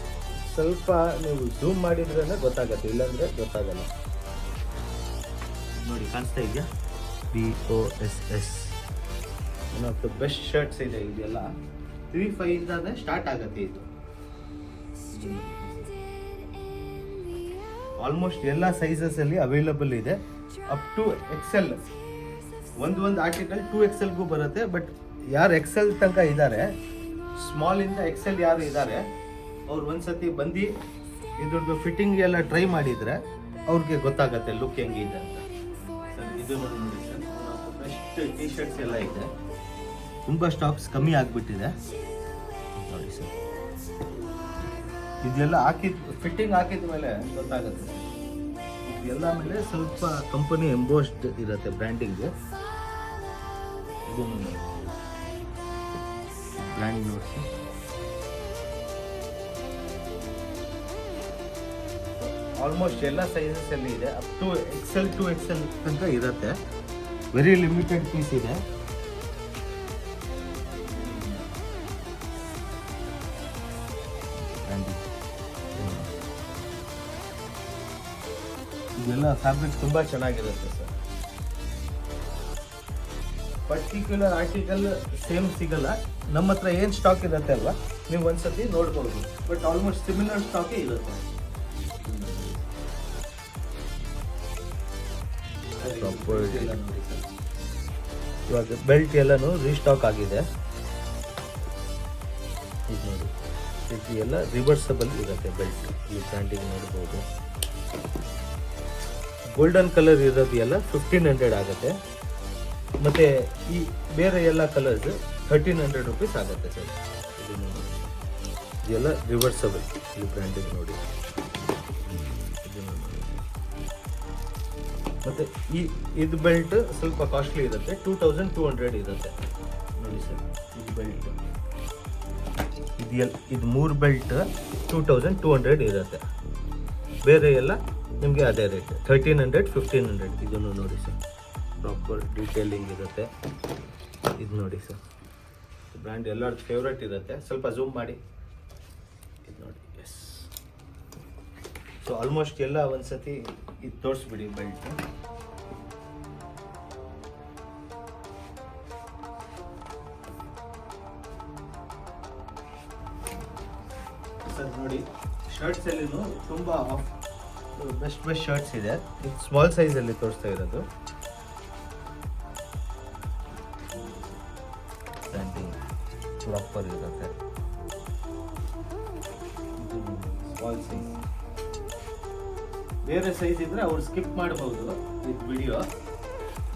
ಸ್ವಲ್ಪ ನೀವು ಝೂಮ್ ಮಾಡಿದ್ರೆ ಗೊತ್ತಾಗತ್ತೆ, ಇಲ್ಲಾಂದರೆ ಗೊತ್ತಾಗಲ್ಲ. ನೋಡಿ, ಕಾಣಿಸ್ತಾ ಇದೆಯಾ? BOSS one of the best shirts ಇದೆ. ಇದೆಲ್ಲ 3.5 ಇಂದಾನೆ ಸ್ಟಾರ್ಟ್ ಆಗುತ್ತೆ. ಇದು ಆಲ್ಮೋಸ್ಟ್ ಎಲ್ಲ ಸೈಜಸ್ ಅಲ್ಲಿ ಅವೈಲಬಲ್ ಇದೆ, ಅಪ್ ಟು XL. ಒಂದು ಆರ್ಟಿಕಲ್ 2XLಗೂ ಬರುತ್ತೆ. ಬಟ್ ಯಾರು XL ತನಕ ಇದ್ದಾರೆ, ಸ್ಮಾಲ್ ಇಂದ XL ಯಾರು ಇದ್ದಾರೆ, ಅವ್ರು ಒಂದ್ಸತಿ ಬಂದು ಇದ್ರದ್ದು ಫಿಟ್ಟಿಂಗ್ ಎಲ್ಲ ಟ್ರೈ ಮಾಡಿದರೆ ಅವ್ರಿಗೆ ಗೊತ್ತಾಗತ್ತೆ ಲುಕ್ ಹೆಂಗಿದೆ ಅಂತ. ಸರ್ ಇದು ನೋಡಿ ಸರ್, ಬೆಸ್ಟ್ ಟಿ ಶರ್ಟ್ಸ್ ಎಲ್ಲ ಇದೆ. ತುಂಬ ಸ್ಟಾಕ್ಸ್ ಕಮ್ಮಿ ಆಗಿಬಿಟ್ಟಿದೆ ನೋಡಿ ಸರ್. ಇದೆಲ್ಲ ಫಿಟ್ಟಿಂಗ್ ಹಾಕಿದ ಮೇಲೆ ಗೊತ್ತಾಗುತ್ತೆ. ಎಲ್ಲ ಮೇಲೆ ಸ್ವಲ್ಪ ಕಂಪನಿ ಎಂಬೋಸ್ಡ್ ಇರುತ್ತೆ ಬ್ರ್ಯಾಂಡಿಂಗ್. ಇದನ್ನು ಬ್ರ್ಯಾಂಡ್ ನೋಡಿಸಿ. ಆಲ್ಮೋಸ್ಟ್ ಎಲ್ಲ ಸೈಜಸ್ ಅಲ್ಲಿ ಇದೆ, ಅಪ್ ಟು XL 2XL ತನಕ ಇರುತ್ತೆ. ವೆರಿ ಲಿಮಿಟೆಡ್ ಪೀಸ್ ಇದೆ. ಇದೆಲ್ಲ ಫ್ಯಾಬ್ರಿಕ್ ತುಂಬ ಚೆನ್ನಾಗಿರುತ್ತೆ ಸರ್. ಪರ್ಟಿಕ್ಯುಲರ್ ಆರ್ಟಿಕಲ್ ಸೇಮ್ ಸಿಗಲ್ಲ. ನಮ್ಮ ಹತ್ರ ಏನು ಸ್ಟಾಕ್ ಇರುತ್ತೆ ಅಲ್ವಾ, ನೀವು ಒಂದ್ಸತಿ ನೋಡ್ಬೋದು. ಬಟ್ ಆಲ್ಮೋಸ್ಟ್ ಸಿಮಿಲರ್ ಸ್ಟಾಕೇ ಇರುತ್ತೆ. ಇವಾಗ ಬೆಲ್ಟ್ ಎಲ್ಲನೂ ರೀಸ್ಟಾಕ್ ಆಗಿದೆ. ಇದು ನೋಡಿ, ಇದು ಎಲ್ಲ ರಿವರ್ಸಬಲ್ ಇರುತ್ತೆ ಬೆಲ್ಟ್. ಈ ಬ್ರ್ಯಾಂಡಿಂಗ್ ನೋಡ್ಬೋದು. ಗೋಲ್ಡನ್ ಕಲರ್ ಇರೋದು ಎಲ್ಲ 1500 ಆಗುತ್ತೆ. ಮತ್ತು ಈ ಬೇರೆ ಎಲ್ಲ ಕಲರ್ಸ್ 1300 ರುಪೀಸ್ ಆಗುತ್ತೆ ಸರ್. ಇದೆಲ್ಲ ರಿವರ್ಸಬಲ್. ಈ ಬ್ರ್ಯಾಂಡಿಂಗ್ ನೋಡಿ. ಮತ್ತು ಇದು ಬೆಲ್ಟ್ ಸ್ವಲ್ಪ ಕಾಸ್ಟ್ಲಿ ಇರುತ್ತೆ, 2200 ಇರುತ್ತೆ ನೋಡಿ ಸರ್. ಇದು ಬೆಲ್ಟ್, ಇದು 3 ಬೆಲ್ಟ್ 2200 ಇರುತ್ತೆ. ಬೇರೆ ಎಲ್ಲ ನಿಮಗೆ ಅದೇ ರೇಟ್ 1300 1500. ಇದನ್ನು ನೋಡಿ ಸರ್, ಪ್ರಾಪರ್ ಡೀಟೇಲಿಂಗ್ ಇರುತ್ತೆ. ಇದು ನೋಡಿ ಸರ್, ಬ್ರ್ಯಾಂಡ್ ಎಲ್ಲರ ಫೇವ್ರೇಟ್ ಇರುತ್ತೆ. ಸ್ವಲ್ಪ ಝೂಮ್ ಮಾಡಿ. ಇದು ನೋಡಿ. ಎಸ್. ಸೊ ಆಲ್ಮೋಸ್ಟ್ ಎಲ್ಲ ಒಂದ್ಸತಿ ಇದು ತೋರಿಸ್ಬಿಡಿ ಬೆಲ್ಟ್. ಸರ್ ನೋಡಿ, ಶರ್ಟ್ಸ್ ಅಲ್ಲಿನೂ ತುಂಬ ಬೆಸ್ಟ್ ಶರ್ಟ್ಸ್ ಇದೆ. ಇದು ಸ್ಮಾಲ್ ಸೈಜಲ್ಲಿ ತೋರಿಸ್ತಾ ಇರೋದು. ಪ್ರಾಪರ್ ಇರುತ್ತೆ. Small size. ಬೇರೆ ಸೈಜ್ ಇದ್ರೆ ಅವ್ರು ಸ್ಕಿಪ್ ಮಾಡಬಹುದು ಇದು ವಿಡಿಯೋ.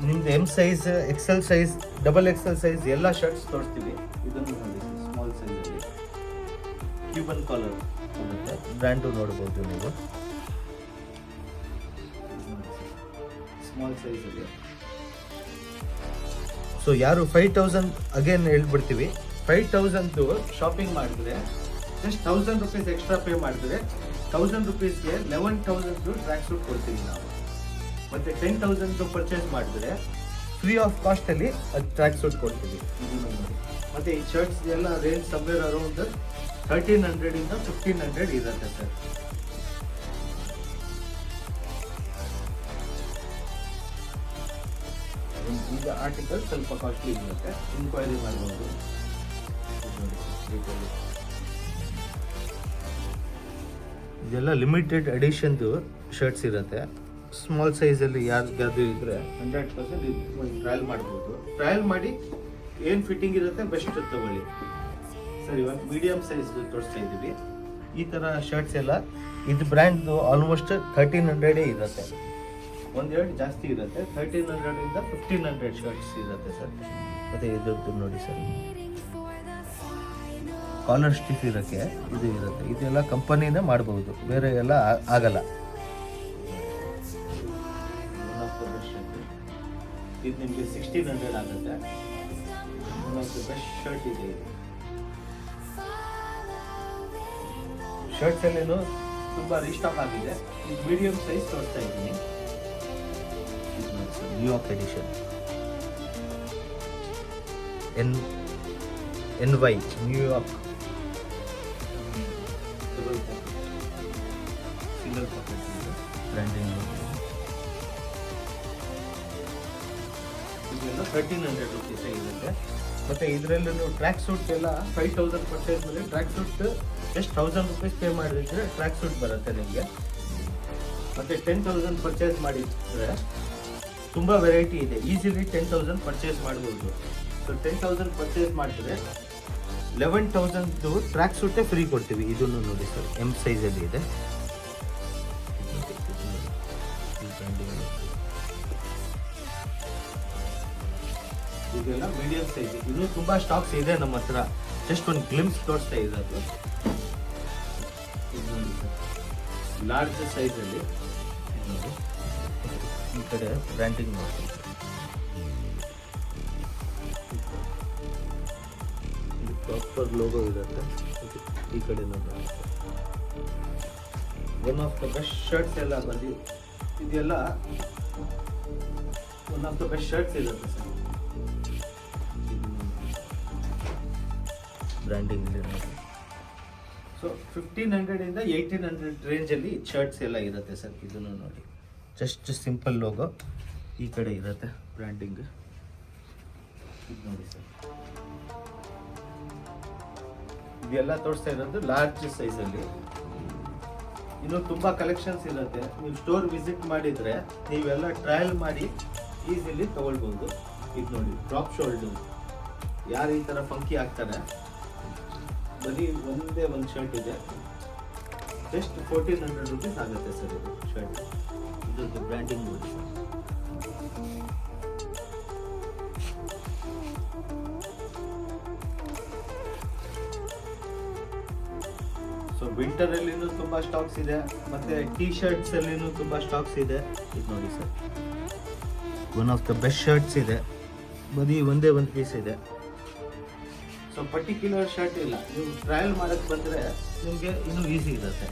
ನಿಮ್ದು M size, XL size, XXL size ಎಲ್ಲ ಶರ್ಟ್ಸ್ ತೋರಿಸ್ತೀವಿ. ಇದನ್ನು ನೋಡಿ, ಸ್ಮಾಲ್ ಸೈಜಲ್ಲಿ ಕ್ಯೂಬನ್ ಕಾಲರ್ ಬರುತ್ತೆ. ಬ್ರ್ಯಾಂಡು ನೋಡ್ಬೋದು ನೀವು. ಸ್ಮಾಲ್ ಸೈಜಲ್ಲಿ. ಸೊ ಯಾರು 5000 ಅಗೇನ್ ಹೇಳ್ಬಿಡ್ತೀವಿ, 5000 ಶಾಪಿಂಗ್ ಮಾಡಿದ್ರೆ ಜಸ್ಟ್ 1000 rupees ಎಕ್ಸ್ಟ್ರಾ ಪೇ ಮಾಡಿದ್ರೆ 1000 rupeesಗೆ 11,000 ಟ್ರ್ಯಾಕ್ ಸೂಟ್ ಕೊಡ್ತೀವಿ ನಾವು. ಮತ್ತೆ 10,000 ಪರ್ಚೇಸ್ ಮಾಡಿದ್ರೆ ಫ್ರೀ ಆಫ್ ಕಾಸ್ಟ್ ಅಲ್ಲಿ ಅದು ಟ್ರ್ಯಾಕ್ ಸೂಟ್ ಕೊಡ್ತೀವಿ. ಮತ್ತೆ ಈ ಶರ್ಟ್ಸ್ ಎಲ್ಲ ರೇಂಜ್ ಸಮ್ವೇರ್ ಅರೌಂಡ್ 1300 ಇಂದ 1500 ಇರುತ್ತೆ ಸರ್. ಈಗ ಆರ್ಟಿಕಲ್ ಸ್ವಲ್ಪ ಕಾಸ್ಟ್ಲಿ ಇರುತ್ತೆ, ಇನ್ಕ್ವೈರಿ ಮಾಡ್ಬೋದು. ಇದೆಲ್ಲ ಲಿಮಿಟೆಡ್ ಎಡಿಷನ್ದು ಶರ್ಟ್ಸ್ ಇರುತ್ತೆ. ಸ್ಮಾಲ್ ಸೈಜಲ್ಲಿ ಯಾರಿಗಾದ್ರೂ ಇದ್ರೆ 100% ಟ್ರಯಲ್ ಮಾಡ್ಬೋದು. ಟ್ರಯಲ್ ಮಾಡಿ ಏನು ಫಿಟ್ಟಿಂಗ್ ಇರುತ್ತೆ ಬೆಸ್ಟ್ ತಗೊಳ್ಳಿ ಸರ್. ಇವಾಗ ಮೀಡಿಯಂ ಸೈಜ್ ತೋರಿಸ್ತಾ ಇದ್ದೀವಿ. ಈ ಥರ ಶರ್ಟ್ಸ್ ಎಲ್ಲ ಇದು ಬ್ರ್ಯಾಂಡ್ದು ಆಲ್ಮೋಸ್ಟ್ 1300 ಇರುತ್ತೆ, ಒಂದೆರಡು ಜಾಸ್ತಿ ಇರುತ್ತೆ. 1300 ಇಂದ 1500 ಶರ್ಟ್ಸ್ ಇರುತ್ತೆ ಸರ್. ಮತ್ತು ಇದ್ರದ್ದು ನೋಡಿ ಸರ್, ಕಾಲರ್ ಸ್ಟಿಫ್ ಇರೋಕ್ಕೆ ಇದು ಇರುತ್ತೆ. ಇದೆಲ್ಲ ಕಂಪನಿನೇ ಮಾಡ್ಬೋದು, ಬೇರೆ ಎಲ್ಲ ಆಗಲ್ಲ. ಇದು ನಿಮಗೆ 1600 ಆಗುತ್ತೆ. One of the best shirt ಇದೆ ಇದು. ಶರ್ಟ್ಸ್ ಅಲ್ಲೇನು ತುಂಬ ರೀಸ್ಟಾಕ್ ಆಗಿದೆ. ಇದು ಮೀಡಿಯಂ ಸೈಜ್ ತೋರಿಸ್ತಾ ಇದ್ದೀನಿ. New York edition NY New York single pocket branding. ಇದೆಲ್ಲ 1300 rupees ಇರುತ್ತೆ. ಮತ್ತೆ ಇದರಲ್ಲೂ ಟ್ರ್ಯಾಕ್ ಸೂಟ್ ಎಲ್ಲ 5000 ಪರ್ಚೇಸ್ ಮೇಲೆ track suit just 1000 rupees pay ಮಾಡಿದ್ರೆ ಟ್ರ್ಯಾಕ್ ಸೂಟ್ ಬರುತ್ತೆ ನಿಮಗೆ. ಮತ್ತೆ 10,000 ಪರ್ಚೇಸ್ ಮಾಡಿದ್ರೆ ತುಂಬ ವೆರೈಟಿ ಇದೆ, ಈಸಿಲಿ 10,000 ಪರ್ಚೇಸ್ ಮಾಡ್ಬೋದು. ಸೊ 10,000 ಪರ್ಚೇಸ್ ಮಾಡಿದ್ರೆ 11,000 ಟ್ರ್ಯಾಕ್ ಸೂಟೇ ಫ್ರೀ ಕೊಡ್ತೀವಿ. ಇದನ್ನು ನೋಡಿ ಸರ್, M ಸೈಜಲ್ಲಿ ಇದೆ. ಇದೆಲ್ಲ ಮೀಡಿಯಂ ಸೈಜ್. ಇನ್ನೂ ತುಂಬ ಸ್ಟಾಕ್ಸ್ ಇದೆ ನಮ್ಮ ಹತ್ರ, ಜಸ್ಟ್ ಒಂದು ಗ್ಲಿಮ್ಸ್ ತೋರಿಸ್ತಾ ಇರೋದು. ಲಾರ್ಜ್ ಸೈಜಲ್ಲಿ ನೋಡಿ, ಈ ಕಡೆ ಬ್ರ್ಯಾಂಡಿಂಗ್ ನೋಡಿ, ಪ್ರಾಪರ್ ಲೋಗೋ ಇರುತ್ತೆ. ಈ ಕಡೆ ನೋಡಿ, one of the best shirts ಎಲ್ಲ ಬಂದು ಇದೆಲ್ಲ one of the best shirts ಇರುತ್ತೆ ಸರ್. ಬ್ರ್ಯಾಂಡಿಂಗ್ ಇದೆ ನೋಡಿ. ಸೊ 1500 ಇಂದ 1800 ರೇಂಜಲ್ಲಿ ಶರ್ಟ್ಸ್ ಎಲ್ಲ ಇರುತ್ತೆ ಸರ್. ಇದನ್ನು ನೋಡಿ, ಜಸ್ಟ್ ಸಿಂಪಲ್ ಲೋಗೋ, ಈ ಕಡೆ ಇರುತ್ತೆ ಬ್ರ್ಯಾಂಡಿಂಗ್. ಇದು ನೋಡಿ ಸರ್, ಇದೆಲ್ಲ ತೋರಿಸ್ತಾ ಇರೋದು ಲಾರ್ಜ್ ಸೈಜಲ್ಲಿ. ಇನ್ನು ತುಂಬ ಕಲೆಕ್ಷನ್ಸ್ ಇರುತ್ತೆ. ನೀವು ಸ್ಟೋರ್ ವಿಸಿಟ್ ಮಾಡಿದರೆ ನೀವೆಲ್ಲ ಟ್ರಯಲ್ ಮಾಡಿ ಈಸಿಲಿ ತಗೊಳ್ಬೋದು. ಇದು ನೋಡಿ, ಡ್ರಾಪ್ ಶೋಲ್ಡರ್, ಯಾರು ಈ ಥರ ಫಂಕಿ ಆಗ್ತಾರೆ, ಬರೀ ಒಂದೇ ಒಂದು ಶರ್ಟ್ ಇದೆ, ಜಸ್ಟ್ 1400 rupees ಆಗುತ್ತೆ ಸರ್ ಇದು ಶರ್ಟ್. ಇದ್ರದ್ದು ಬ್ರ್ಯಾಂಡಿಂಗ್ ನೋಡಿ ಸರ್. ಸೊ ವಿಂಟರಲ್ಲಿನೂ ತುಂಬ ಸ್ಟಾಕ್ಸ್ ಇದೆ, ಮತ್ತು ಟೀ ಶರ್ಟ್ಸಲ್ಲಿನೂ ತುಂಬ ಸ್ಟಾಕ್ಸ್ ಇದೆ. ಇದು ನೋಡಿ sir, one of the best shirts ಇದೆ, ಬರೀ ಒಂದೇ ಒಂದು ಪೀಸ್ ಇದೆ. ಸೊ ಪರ್ಟಿಕ್ಯುಲರ್ ಶರ್ಟ್ ಇಲ್ಲ, ನೀವು ಟ್ರಯಲ್ ಮಾಡೋಕ್ಕೆ ಬಂದರೆ ನಿಮಗೆ ಇನ್ನೂ ಈಸಿ ಇರುತ್ತೆ.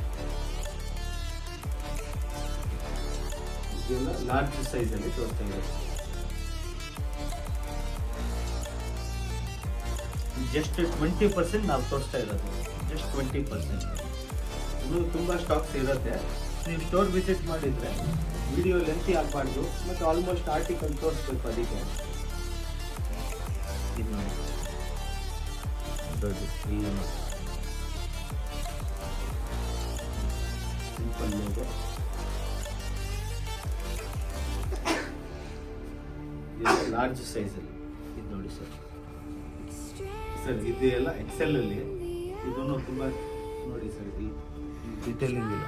ಇದೆಲ್ಲ ಲಾರ್ಜ್ ಸೈಜಲ್ಲಿ ತೋರಿಸ್ತಾ ಇದೆ. ಜಸ್ಟ್ 20% ನಾವು ತೋರಿಸ್ತಾ ಇರೋದು, ಜಸ್ಟ್ 20%. ಇನ್ನೂ ತುಂಬ ಸ್ಟಾಕ್ಸ್ ಇರುತ್ತೆ. ನೀವು ಸ್ಟೋರ್ ವಿಸಿಟ್ ಮಾಡಿದರೆ ವಿಡಿಯೋ ಲೆಂತಿ ಆಗಬಾರ್ದು, ಮತ್ತು ಆಲ್ಮೋಸ್ಟ್ ಆರ್ಟಿಕಲ್ ತೋರಿಸ್ಬೇಕು. ಅದಕ್ಕೆ ಇದು ನೋಡಿ, ಸಿಂಪಲ್ ಲೋಗೋ. ಲಾರ್ಜ್ ಸೈಜಲ್ಲಿ ಇದು ನೋಡಿ ಸರ್. ಸರ್ ಇದು ಎಲ್ಲ ಎಕ್ಸೆಲ್ ಅಲ್ಲಿ. ಇದನ್ನು ತುಂಬ ನೋಡಿ ಸರ್, ಈ ಡಿಟೇಲಿಂಗ್ ಇಲ್ಲ,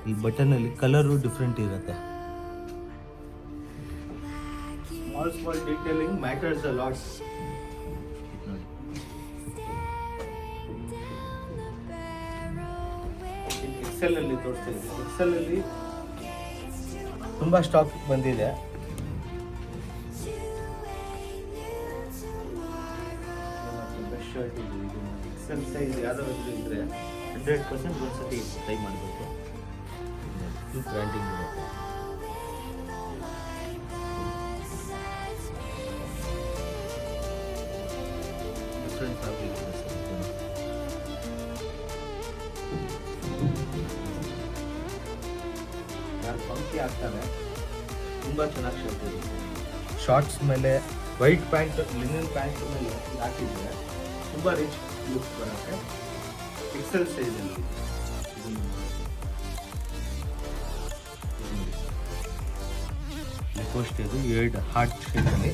ಈ ಬಟನಲ್ಲಿ ಕಲರು ಡಿಫ್ರೆಂಟ್ ಇರುತ್ತೆ. Small detailing matters a lot. ನೋಡಿ, ಎಕ್ಸೆಲ್ ಅಲ್ಲಿ ತೋರಿಸ್ತಾ ಇದ್ದೀವಿ. ಎಕ್ಸೆಲ್ ಅಲ್ಲಿ ತುಂಬ ಸ್ಟಾಕ್ ಬಂದಿದೆ. ಶರ್ಟ್ ಇದು ಎಕ್ಸೆಲ್ ಸೈಜ್ ಯಾವ್ದಾದ್ರು ಇದ್ರೆ 100% ಒಂದ್ಸತಿ ಟ್ರೈ ಮಾಡಬೇಕು. ಇದು ಬ್ರ್ಯಾಂಡಿಂಗ್ ಇರುತ್ತೆ. ಡಿಫ್ರೆಂಟ್ ಫ್ಯಾಬ್ರಿಕ್ ಇದೆ ಸರ್. ಯಾರು ಫಂಕ್ಷಿ ಆಗ್ತಾರೆ ತುಂಬ ಚೆನ್ನಾಗಿ ಶರ್ಟ್ ಇದೆ. ಶಾರ್ಟ್ಸ್ ಮೇಲೆ ವೈಟ್ ಪ್ಯಾಂಟ್, ಲಿನನ್ ಪ್ಯಾಂಟ್ ಮೇಲೆ ಹಾಕಿದ್ರೆ ತುಂಬ ರಿಚ್ ಲುಕ್ ಬರುತ್ತೆ. ಎಕ್ಸೆಲ್ ಸೈಜಲ್ಲಿ ಫಸ್ಟ್ ಇದು 2 ಹಾರ್ಟ್ ಶೇಪಲ್ಲಿ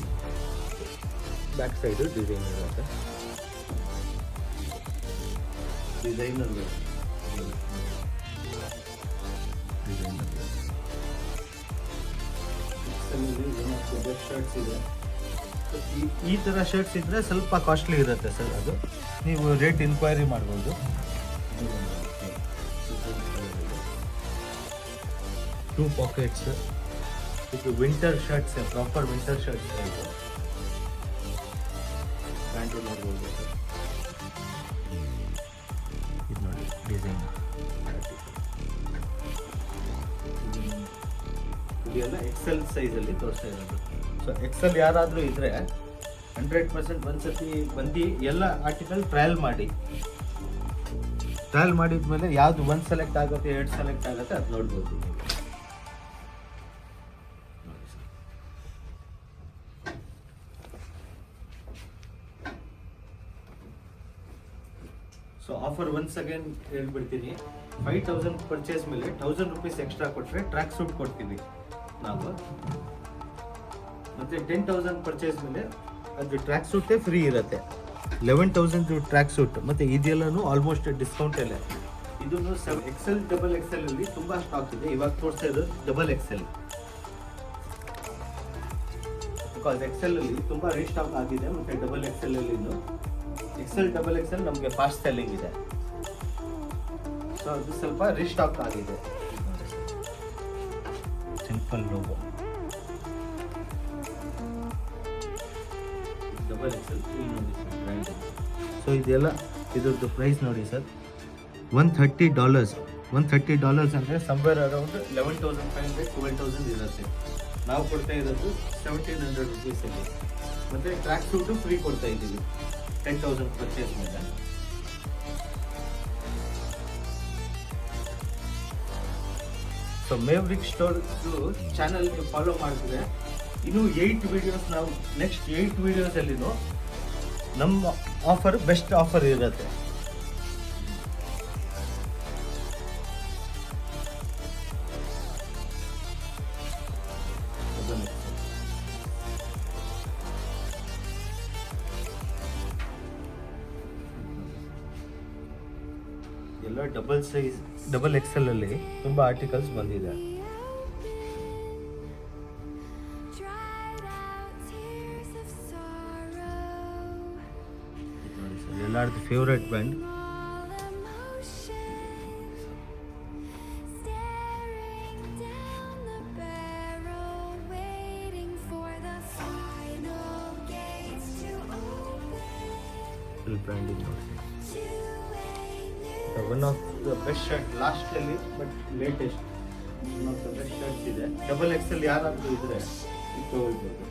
ಬ್ಯಾಕ್ ಸೈಡು ಡಿಸೈನ್ ಇರುತ್ತೆ. ಡಿಸೈನರ್ ಶರ್ಟ್ಸ್ ಇದೆ. ಈ ಥರ ಶರ್ಟ್ಸ್ ಇದ್ದರೆ ಸ್ವಲ್ಪ ಕಾಸ್ಟ್ಲಿ ಇರುತ್ತೆ ಸರ್. ಅದು ನೀವು ರೇಟ್ ಇನ್ಕ್ವೈರಿ ಮಾಡ್ಬೋದು. 2 ಪಾಕೆಟ್ಸ್. ಇದು winter shirts, proper winter shirts ಇದು. ಪ್ಯಾಂಟು ನೋಡ್ಬೋದು ಸರ್. ಇದು ನೋಡಿ ಡಿಸೈನ್. ಇದೆಲ್ಲ ಎಕ್ಸೆಲ್ ಸೈಜಲ್ಲಿ ತೋರಿಸ್ತಾ ಇರೋದು. ಸೊ ಎಕ್ಸೆಲ್ ಯಾರಾದರೂ ಇದ್ದರೆ 100% ಒಂದ್ಸತಿ ಬಂದು ಎಲ್ಲ ಆರ್ಟಿಕಲ್ ಟ್ರಯಲ್ ಮಾಡಿ. ಟ್ರಯಲ್ ಮಾಡಿದ್ಮೇಲೆ ಯಾವುದು 1 ಸೆಲೆಕ್ಟ್ ಆಗುತ್ತೆ, 2 ಸೆಲೆಕ್ಟ್ ಆಗುತ್ತೆ ಅದು ನೋಡ್ಬೋದು. ಸೊ ಆಫರ್ ಒನ್ಸ್ ಅಗೇನ್ ಹೇಳ್ಬಿಡ್ತೀನಿ. 5000 ಪರ್ಚೇಸ್ ಮೇಲೆ 1000 ರೂಪೀಸ್ ಎಕ್ಸ್ಟ್ರಾ ಕೊಟ್ಟರೆ ಟ್ರ್ಯಾಕ್ ಸೂಟ್ ಕೊಡ್ತೀವಿ ನಾವು. ಮತ್ತು 10,000 ಪರ್ಚೇಸ್ ಮೇಲೆ ಅದು ಟ್ರ್ಯಾಕ್ ಸೂಟೇ ಫ್ರೀ ಇರುತ್ತೆ. 11,000 ಟ್ರ್ಯಾಕ್ ಸೂಟ್. ಮತ್ತು ಇದೆಲ್ಲನೂ ಆಲ್ಮೋಸ್ಟ್ ಡಿಸ್ಕೌಂಟಲ್ಲೇ. ಇದನ್ನು ಎಕ್ಸೆಲ್, ಡಬಲ್ ಎಕ್ಸೆಲ್ ಅಲ್ಲಿ ತುಂಬ ಸ್ಟಾಕ್ ಇದೆ. ಇವಾಗ ತೋರಿಸ್ತಾ ಇರೋದು ಡಬಲ್ ಎಕ್ಸೆಲ್. ಬಿಕಾಸ್ ಎಕ್ಸೆಲ್ ಅಲ್ಲಿ ತುಂಬ ರೀಸ್ಟಾಕ್ ಆಗಿದೆ. ಮತ್ತು ಡಬಲ್ ಎಕ್ಸೆಲ್ ಅಲ್ಲಿ ಎಕ್ಸೆಲ್, ಡಬಲ್ ಎಕ್ಸೆಲ್ ನಮಗೆ ಫಾಸ್ಟ್ ಸೆಲ್ಲಿಂಗ್ ಇದೆ. ಸೊ ಅದು ಸ್ವಲ್ಪ ರೀಸ್ಟಾಕ್ ಆಗಿದೆ. ಸಿಂಪಲ್ ಲೋಗೋ ಡಬಲ್ ಎಕ್ಸೆಲ್ ನೋಡಿ ಸರ್ ಬ್ರ್ಯಾಂಡಿಂಗ್. ಸೊ ಇದೆಲ್ಲ ಇದ್ರದ್ದು ಪ್ರೈಸ್ ನೋಡಿ ಸರ್, $130. $130 ಅಂದರೆ ಸಂವೇರ್ ಅರೌಂಡ್ 11,500 12,000 ಇರುತ್ತೆ. ನಾವು ಕೊಡ್ತಾ ಇರೋದು 1,700 ರೂಪೀಸಲ್ಲಿ. ಮತ್ತು ಟ್ರ್ಯಾಕ್ ಸೂಟು ಫ್ರೀ ಕೊಡ್ತಾ ಇದ್ದೀವಿ 10,000 ಪರ್ಚೇಸ್ ಮೇಲೆ. ಸೊ ಮೇವ್ರಿಕ್ ಸ್ಟೋರ್ದು ಚಾನಲ್ ನೀವು ಫಾಲೋ ಮಾಡಿದ್ರೆ ಇನ್ನೂ 8 ವಿಡಿಯೋಸ್, ನಾವು ನೆಕ್ಸ್ಟ್ 8 ವಿಡಿಯೋಸಲ್ಲಿನೂ ನಮ್ಮ ಆಫರ್ ಬೆಸ್ಟ್ ಆಫರ್ ಇರುತ್ತೆ. ಎಲ್ಲ ಡಬಲ್ ಸೈಜ್, ಡಬಲ್ ಎಕ್ಸೆಲ್ ಅಲ್ಲಿ ತುಂಬಾ ಆರ್ಟಿಕಲ್ಸ್ ಬಂದಿದೆ. ಎಲ್ಲರದ್ದು favourite brand. Branding one of the best shirt last ಅಲ್ಲಿ, but latest one of the best shirts ಇದೆ. ಡಬಲ್ ಎಕ್ಸೆಲ್ ಯಾರಾದ್ರೂ ಇದ್ರೆ ಇದು ತಗೊಳ್ಬೋದು.